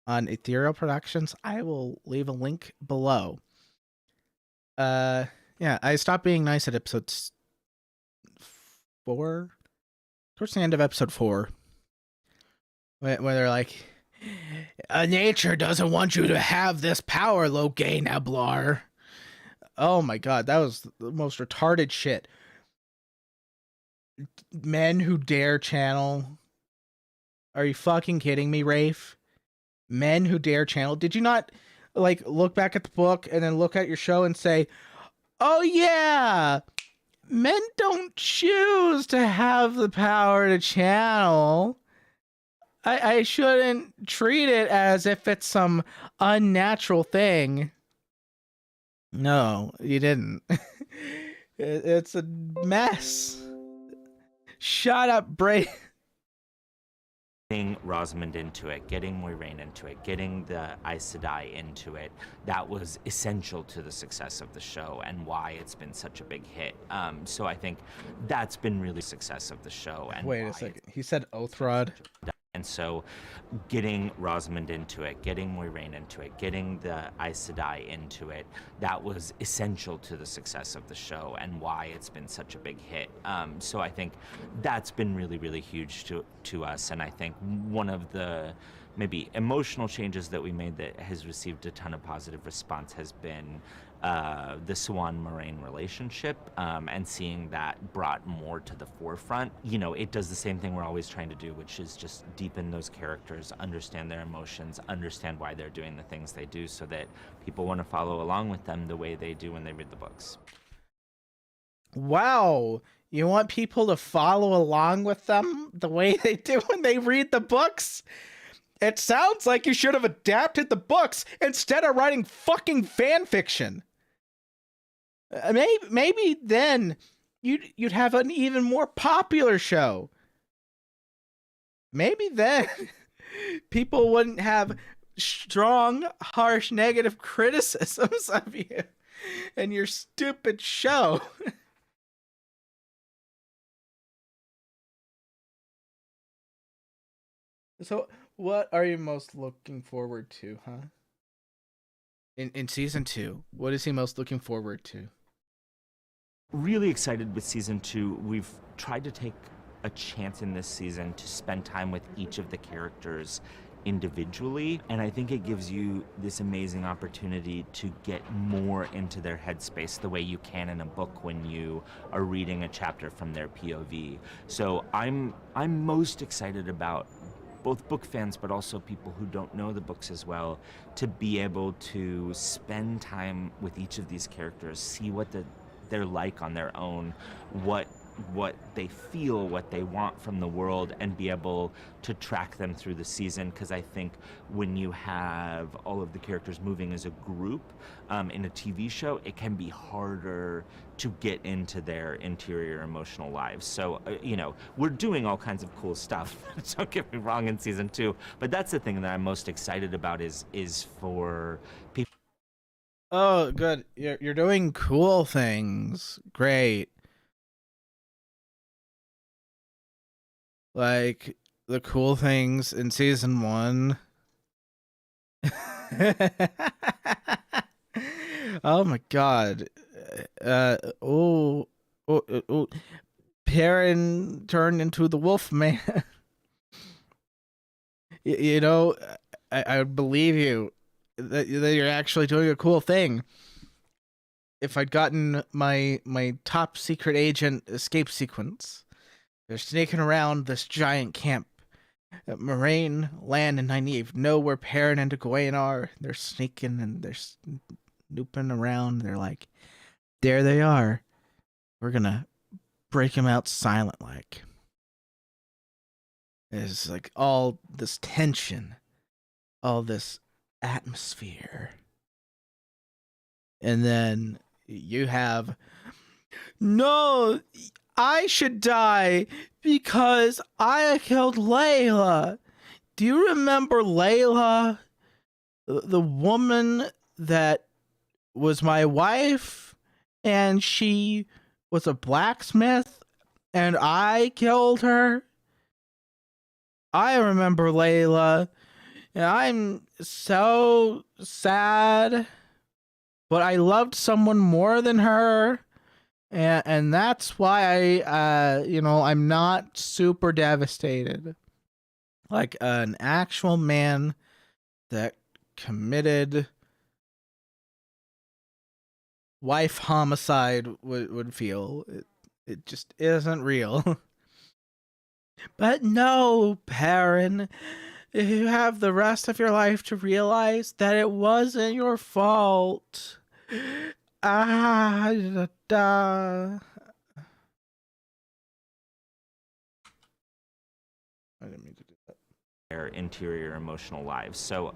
on Ethereal Productions. I will leave a link below. Yeah, I stopped being nice at episode 4. Towards the end of episode 4. Where they're like, nature doesn't want you to have this power, Logain Eblar. Oh my god, that was the most retarded shit. Men who dare channel. Are you fucking kidding me, Rafe? Men who dare channel. Did you not like look back at the book and then look at your show and say, oh yeah, men don't choose to have the power to channel. I shouldn't treat it as if it's some unnatural thing. No, you didn't. It's a mess. Shut up, Bray. Getting Rosamund into it, getting Moiraine into it, getting the Aes Sedai into it, that was essential to the success of the show and why it's been such a big hit. So I think that's been really success of the show. And wait a second. He said Oathrod. And so getting Rosamund into it, getting Moiraine into it, getting the Aes Sedai into it, that was essential to the success of the show and why it's been such a big hit. So I think that's been really, really huge to us. And I think one of the maybe emotional changes that we made that has received a ton of positive response has been the Siuan-Moiraine relationship, and seeing that brought more to the forefront. You know, it does the same thing we're always trying to do, which is just deepen those characters, understand their emotions, understand why they're doing the things they do, so that people want to follow along with them the way they do when they read the books. Wow. You want people to follow along with them the way they do when they read the books? It sounds like you should have adapted the books instead of writing fucking fan fiction. Maybe then you'd have an even more popular show. Maybe then people wouldn't have strong, harsh, negative criticisms of you and your stupid show. So, what are you most looking forward to, huh? In season 2, what is he most looking forward to? Really excited with season 2. We've tried to take a chance in this season to spend time with each of the characters individually, and I think it gives you this amazing opportunity to get more into their headspace the way you can in a book when you are reading a chapter from their POV. So I'm most excited about both book fans but also people who don't know the books as well, to be able to spend time with each of these characters, see what they're like on their own, what they feel, what they want from the world, and be able to track them through the season. Because I think when you have all of the characters moving as a group in a TV show, it can be harder to get into their interior emotional lives. So, we're doing all kinds of cool stuff. Don't get me wrong in season 2, but that's the thing that I'm most excited about is for people. Oh, good. You're doing cool things. Great. Like the cool things in season 1. Oh my god. Oh. Perrin turned into the wolf man. You know, I would believe you that you're actually doing a cool thing. If I'd gotten my top secret agent escape sequence, they're sneaking around this giant camp. Moraine, Lan, and Nynaeve know where Perrin and Egwene are. They're sneaking and they're snooping around. They're like, there they are. We're gonna break them out silent like. There's like all this tension, all this atmosphere. And then you have, no, I should die because I killed Layla. Do you remember Layla? The woman that was my wife, and she was a blacksmith, and I killed her? I remember Layla, and I'm so sad, but I loved someone more than her. And that's why I'm not super devastated. Like an actual man that committed wife homicide would feel. It just isn't real. But no, Perrin, you have the rest of your life to realize that it wasn't your fault. Ah, da, da. I didn't mean to do that. Their interior emotional lives. So,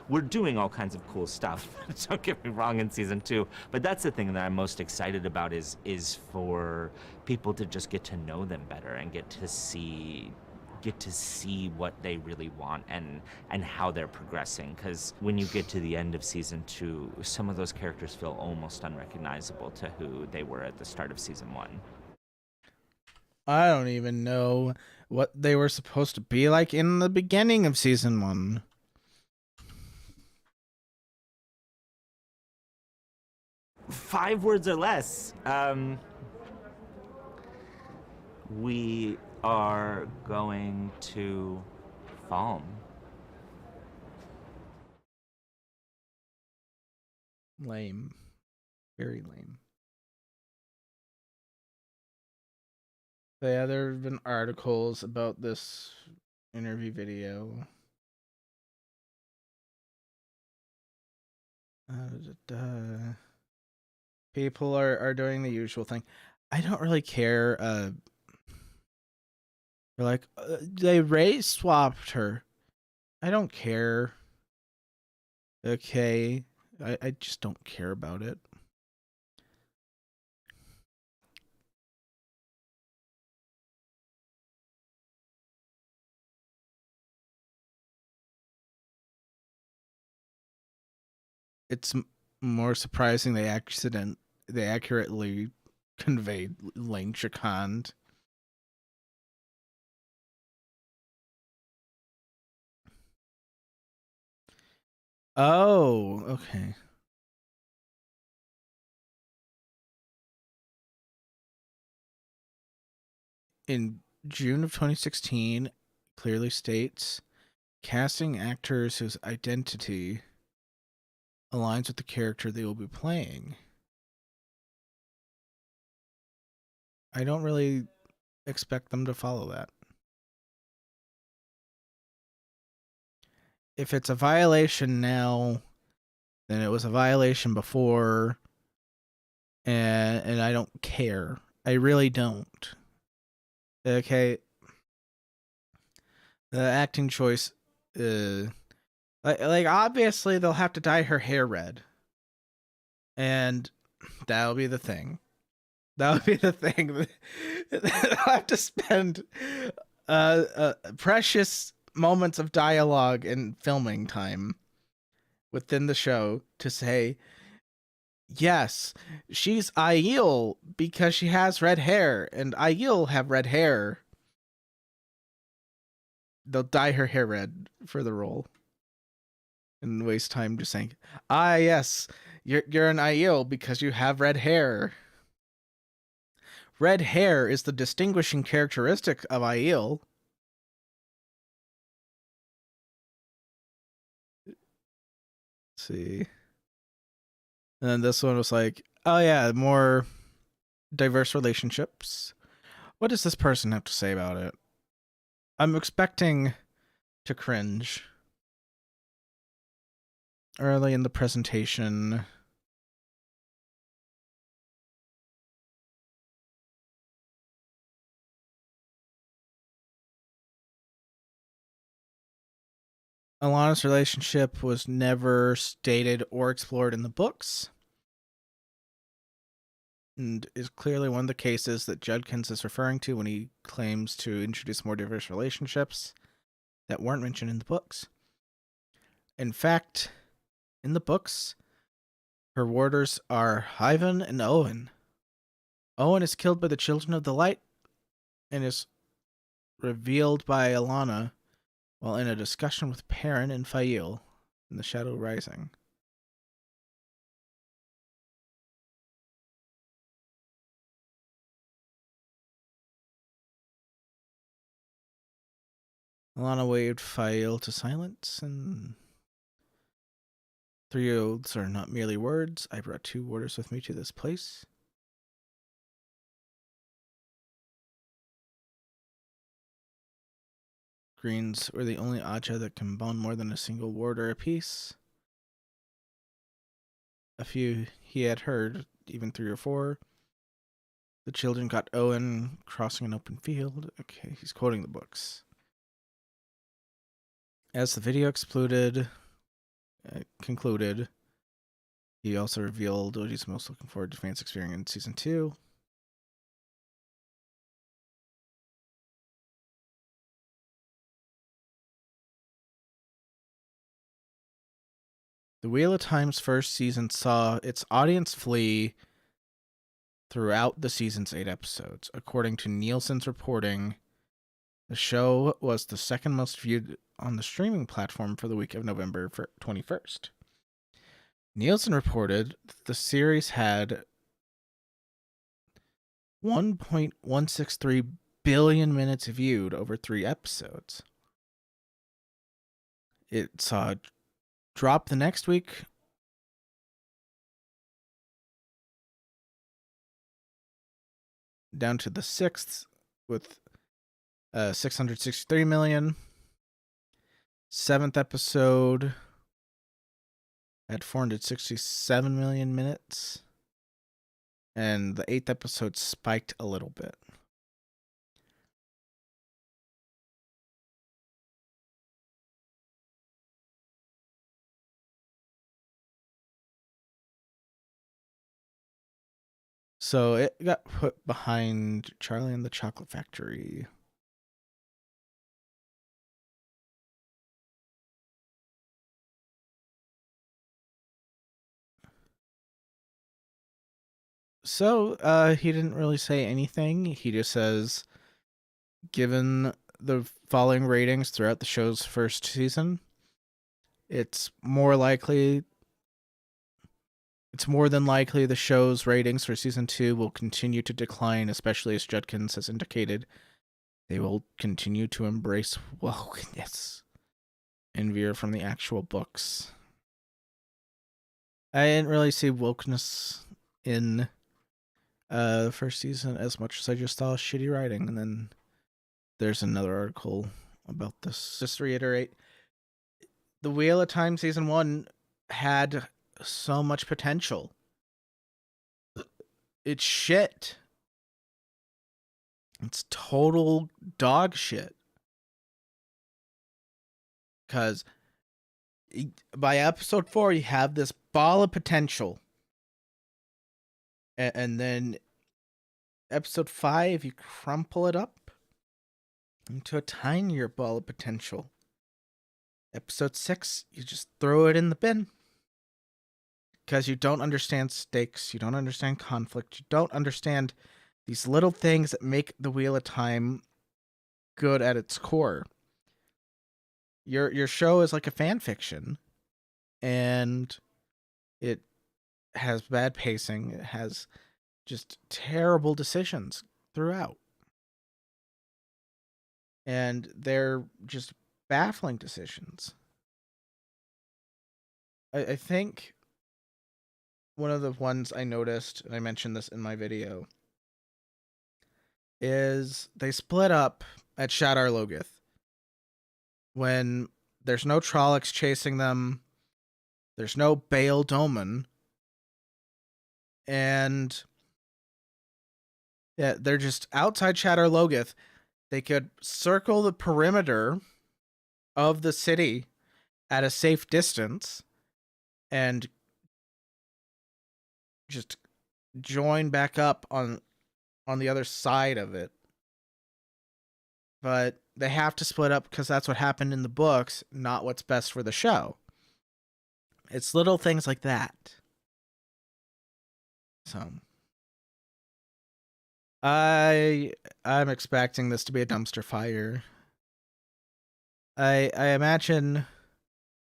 we're doing all kinds of cool stuff. Don't get me wrong in season 2, but that's the thing that I'm most excited about is for people to just get to know them better and get to see what they really want and how they're progressing. Because when you get to the end of season 2, some of those characters feel almost unrecognizable to who they were at the start of season 1. I don't even know what they were supposed to be like in the beginning of season 1. Five words or less. We are going to Falm. Lame. Very lame. But yeah, there have been articles about this interview video. People are doing the usual thing. I don't really care. They're like, they race swapped her. I don't care. Okay. I just don't care about it. It's more surprising they accurately conveyed Lang Shakand. Oh, okay. In June of 2016, clearly states casting actors whose identity aligns with the character they will be playing. I don't really expect them to follow that. If it's a violation now, then it was a violation before, and I don't care. I really don't. Okay. The acting choice, like obviously they'll have to dye her hair red, and that'll be the thing. That would be the thing. They'll have to spend precious moments of dialogue and filming time within the show to say, yes, she's Aiel because she has red hair, and Aiel have red hair. They'll dye her hair red for the role and waste time just saying, yes, you're an Aiel because you have red hair. Red hair is the distinguishing characteristic of Aiel. Let's see. And then this one was like, oh yeah, more diverse relationships. What does this person have to say about it? I'm expecting to cringe. Early in the presentation, Alana's relationship was never stated or explored in the books, and is clearly one of the cases that Judkins is referring to when he claims to introduce more diverse relationships that weren't mentioned in the books. In fact, in the books, her warders are Ivan and Owen. Owen is killed by the Children of the Light and is revealed by Alana while in a discussion with Perrin and Fael in The Shadow Rising. Alana waved Fael to silence, and 3 oaths are not merely words. I brought 2 warders with me to this place. Greens were the only Aja that can bond more than a single warder apiece. A few he had heard, even 3 or 4. The children got Owen crossing an open field. Okay, he's quoting the books. As the video concluded, he also revealed what he's most looking forward to fans experiencing in Season 2. The Wheel of Time's first season saw its audience flee throughout the season's 8 episodes. According to Nielsen's reporting, the show was the second most viewed on the streaming platform for the week of November 21st. Nielsen reported that the series had 1.163 billion minutes viewed over 3 episodes. It saw a drop the next week, down to the 6th with 663 million. 7th episode had 467 million minutes. And the 8th episode spiked a little bit. So it got put behind Charlie and the Chocolate Factory. So he didn't really say anything. He just says, given the falling ratings throughout the show's first season, it's more than likely the show's ratings for season 2 will continue to decline, especially as Judkins has indicated. They will continue to embrace wokeness and veer from the actual books. I didn't really see wokeness in the first season as much as I just saw shitty writing, and then there's another article about this. Just to reiterate, The Wheel of Time season 1 had so much potential. It's shit. It's total dog shit. Because by episode 4, you have this ball of potential. And then episode 5, you crumple it up into a tinier ball of potential. Episode 6, you just throw it in the bin. Because you don't understand stakes, you don't understand conflict, you don't understand these little things that make the Wheel of Time good at its core. Your show is like a fan fiction, and it has bad pacing. It has just terrible decisions throughout. And they're just baffling decisions. I think one of the ones I noticed, and I mentioned this in my video, is they split up at Shadar Logoth when there's no Trollocs chasing them, there's no Bail Doman, and yeah, they're just outside Shadar Logoth. They could circle the perimeter of the city at a safe distance and just join back up on the other side of it. But they have to split up because that's what happened in the books, not what's best for the show. It's little things like that. So I'm expecting this to be a dumpster fire. I imagine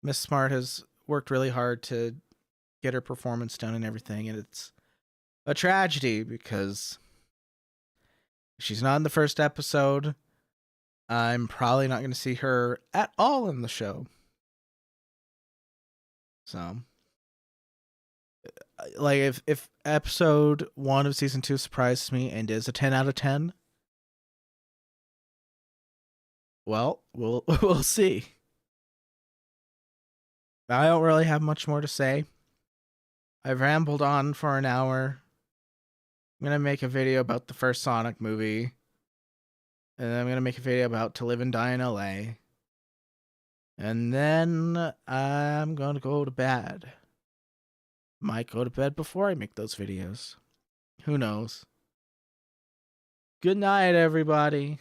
Miss Smart has worked really hard to get her performance done and everything, and it's a tragedy because she's not in the first episode. I'm probably not going to see her at all in the show. So, like, if episode 1 of season 2 surprises me and is a 10 out of 10, well, we'll see. I don't really have much more to say. I've rambled on for an hour. I'm going to make a video about the first Sonic movie. And then I'm going to make a video about To Live and Die in LA. And then I'm going to go to bed. Might go to bed before I make those videos. Who knows? Good night, everybody.